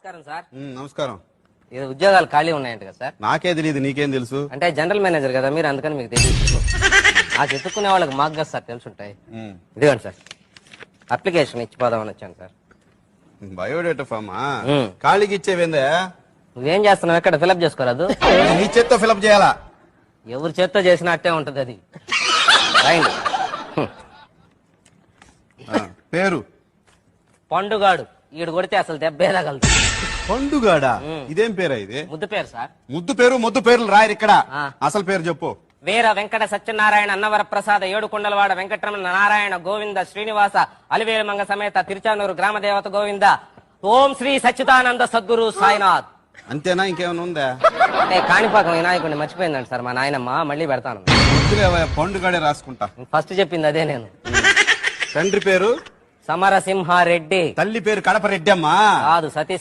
నమస్కారం సార్. నమస్కారం. ఏదో ఉద్యోగాలు ఖాళీ ఉన్నాయంట కదా సార్? నాకే తెలియదు, నీకేం తెలుసు? అంటే జనరల్ మేనేజర్ కదా మీరు, అందుకని మీకు తెలియదు. నాకు ఎత్తుక్కునే వాళ్ళకి మాకు కదా సార్ తెలుసుంటాయి. ఇదిగోండి సార్, అప్లికేషన్ ఇచ్చిపోదామని వచ్చాను సార్. బయోడేటా ఫామా? ఖాళీకి ఇచ్చేవేందే? నువ్వేం చేస్తున్నావు? ఎక్కడ ఫిలప్ చేసుకోరాదు? నీ చేత్తో ఫిలప్ చేయాలా? ఎవరి చేత్తో చేసినట్టే ఉంటది అది. రాయండి. పేరు పండుగాడు. ఈడు కొడితే అసలు దెబ్బేదగలదు. పండుగాడా? ఇదేం పేరా ఇది? ముద్దు పేరు సార్. ముద్దు పేరు ముద్దు పేర్లు రాయరు ఇక్కడ. అసలు పేరు చెప్పు. వీర వెంకట సత్యనారాయణ అన్నవర ప్రసాద ఏడుకొండలవాడ వెంకటరమణ నారాయణ గోవింద శ్రీనివాస అలివేలు మంగ సమేత తిరుచానూరు గ్రామ దేవత గోవింద ఓం శ్రీ సచ్చిదానంద సద్గురు సాయినాథ్. అంతేనా? ఇంకేమైనా ఉందా? అంటే కాణిపాకం వినాయకుడిని మర్చిపోయిందండి సార్ మా నాయనమ్మ. మళ్ళీ పెడతాను. పండుగాడే రాసుకుంటా. ఫస్ట్ చెప్పింది అదే నేను. తండ్రి పేరు సమరసింహారెడ్డి. తల్లి పేరు కడప రెడ్డి అమ్మా. కాదు, సతీ